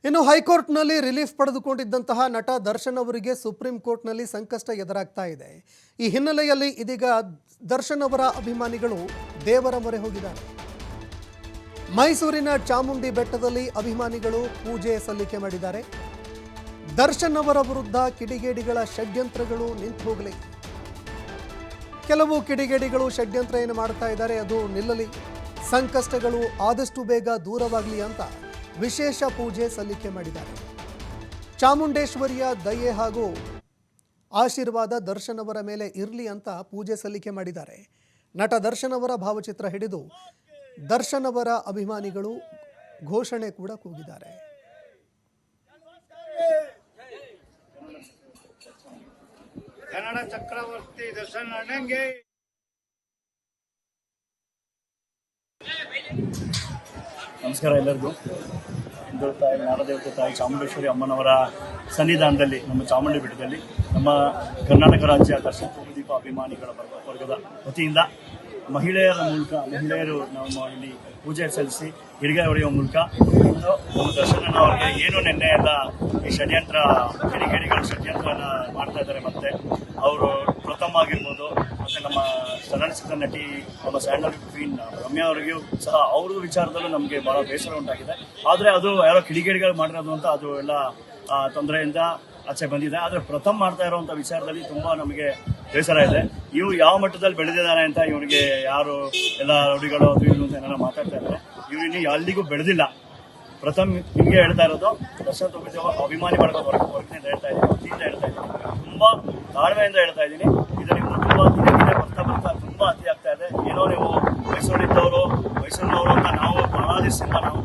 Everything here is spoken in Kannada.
ಇನ್ನು ಹೈಕೋರ್ಟ್ನಲ್ಲಿ ರಿಲೀಫ್ ಪಡೆದುಕೊಂಡಿದ್ದಂತಹ ನಟ ದರ್ಶನ್ ಅವರಿಗೆ ಸುಪ್ರೀಂ ಕೋರ್ಟ್ನಲ್ಲಿ ಸಂಕಷ್ಟ ಎದುರಾಗ್ತಾ ಇದೆ. ಈ ಹಿನ್ನೆಲೆಯಲ್ಲಿ ಇದೀಗ ದರ್ಶನ್ ಅವರ ಅಭಿಮಾನಿಗಳು ದೇವರ ಮೊರೆ ಹೋಗಿದ್ದಾರೆ. ಮೈಸೂರಿನ ಚಾಮುಂಡಿ ಬೆಟ್ಟದಲ್ಲಿ ಅಭಿಮಾನಿಗಳು ಪೂಜೆ ಸಲ್ಲಿಕೆ ಮಾಡಿದ್ದಾರೆ. ದರ್ಶನ್ ಅವರ ವಿರುದ್ಧ ಕಿಡಿಗೇಡಿಗಳ ಷಡ್ಯಂತ್ರಗಳು ನಿಂತು ಹೋಗಲಿ. ಕೆಲವು ಕಿಡಿಗೇಡಿಗಳು ಷಡ್ಯಂತ್ರ ಏನು ಮಾಡ್ತಾ ಇದ್ದಾರೆ ಅದು ನಿಲ್ಲಲಿ, ಸಂಕಷ್ಟಗಳು ಆದಷ್ಟು ಬೇಗ ದೂರವಾಗಲಿ ಅಂತ ವಿಶೇಷ ಪೂಜೆ ಸಲ್ಲಿಕೆ ಮಾಡಿದ್ದಾರೆ. ಚಾಮುಂಡೇಶ್ವರಿಯ ದಯೆ ಹಾಗೂ ಆಶೀರ್ವಾದ ದರ್ಶನ್ ಅವರ ಮೇಲೆ ಇರಲಿ ಅಂತ ಪೂಜೆ ಸಲ್ಲಿಕೆ ಮಾಡಿದ್ದಾರೆ. ನಟ ದರ್ಶನ್ ಅವರ ಭಾವಚಿತ್ರ ಹಿಡಿದು ದರ್ಶನ್ ಅವರ ಅಭಿಮಾನಿಗಳು ಘೋಷಣೆ ಕೂಡ ಕೂಗಿದ್ದಾರೆ. ಕನ್ನಡ ಚಕ್ರವರ್ತಿ ದರ್ಶನ್ ಅಣ್ಣಂಗೆ ನಮಸ್ಕಾರ ಎಲ್ಲರಿಗೂ. ಹಿಂದೂ ತಾಯಿ ನಾಡದೇವತೆ ತಾಯಿ ಚಾಮುಂಡೇಶ್ವರಿ ಅಮ್ಮನವರ ಸನ್ನಿಧಾನದಲ್ಲಿ ನಮ್ಮ ಚಾಮುಂಡಿ ಬೆಟ್ಟದಲ್ಲಿ ನಮ್ಮ ಕರ್ನಾಟಕ ರಾಜ್ಯ ದರ್ಶನ ದೀಪ ಅಭಿಮಾನಿಗಳ ವರ್ಗದ ವತಿಯಿಂದ ಮಹಿಳೆಯರು ನಮ್ಮ ಇಲ್ಲಿ ಪೂಜೆ ಸಲ್ಲಿಸಿ ಹಿಡಿಗೆ ಹೊಡೆಯುವ ಮೂಲಕ ಇಂದು ನಮ್ಮ ದರ್ಶನ ಅವರಿಗೆ ಏನು ನೆನ್ನೆ ಎಲ್ಲ ಈ ಷಡ್ಯಂತ್ರ ಕಿಡಿಗೇಡಿಗಳು ಷಡ್ಯಂತ್ರನ ಮಾಡ್ತಾ ಇದ್ದಾರೆ. ಮತ್ತೆ ಅವರು ಪ್ರಥಮ ಆಗಿರ್ಬೋದು, ಮತ್ತೆ ನಮ್ಮ ಚಲನಚಿತ್ರ ನಟಿ ನಮ್ಮ ಸ್ಯಾಂಡಲ್ವುಡ್ ಕ್ವೀನ್ ರಮ್ಯಾ ಅವರಿಗೂ ಸಹ ಅವ್ರ ವಿಚಾರದಲ್ಲೂ ನಮಗೆ ಬಹಳ ಬೇಸರ ಉಂಟಾಗಿದೆ. ಆದರೆ ಅದು ಯಾರೋ ಕಿಡಿಗೇಡಿಗಳು ಮಾಡಿರೋದು ಅಂತ ಅದು ಎಲ್ಲ ತೊಂದರೆಯಿಂದ ಆಚೆ ಬಂದಿದೆ. ಆದರೆ ಪ್ರಥಮ ಮಾಡ್ತಾ ಇರುವಂಥ ವಿಚಾರದಲ್ಲಿ ತುಂಬ ನಮಗೆ ಬೇಸರ ಇದೆ. ಇವು ಯಾವ ಮಟ್ಟದಲ್ಲಿ ಬೆಳೆದಿದ್ದಾರೆ ಅಂತ ಇವನಿಗೆ ಯಾರು ಎಲ್ಲ ರೌಡಿಗಳು ಅದು ಇದು ಅಂತ ಏನಾರ ಮಾತಾಡ್ತಾ ಇದ್ದಾರೆ. ಇವ್ರು ಇನ್ನೂ ಅಲ್ಲಿಗೂ ಬೆಳೆದಿಲ್ಲ. ಪ್ರಥಮ ನಿಮಗೆ ಹೇಳ್ತಾ ಇರೋದು ದರ್ಶನ ಅಭಿಮಾನಿ ಬಳಗ ವರ್ಗದಿಂದ ಹೇಳ್ತಾ ಇದ್ದೀನಿ, ವತಿಯಿಂದ ಹೇಳ್ತಾ ಇದ್ದೀನಿ, ತುಂಬ ತಾಳ್ಮೆಯಿಂದ ಹೇಳ್ತಾ ಇದ್ದೀನಿ. ಇದು ನಿಮ್ಗೆ ತುಂಬ ದಿನ ಬರ್ತಾ ತುಂಬ ಅತಿ ಆಗ್ತಾ ಇದೆ. ಏನೋ ನೀವು ಮೈಸೂರಿನವರು ಅಂತ ನಾವು ಬಹಳ ದಿವಸದಿಂದ ನಾವು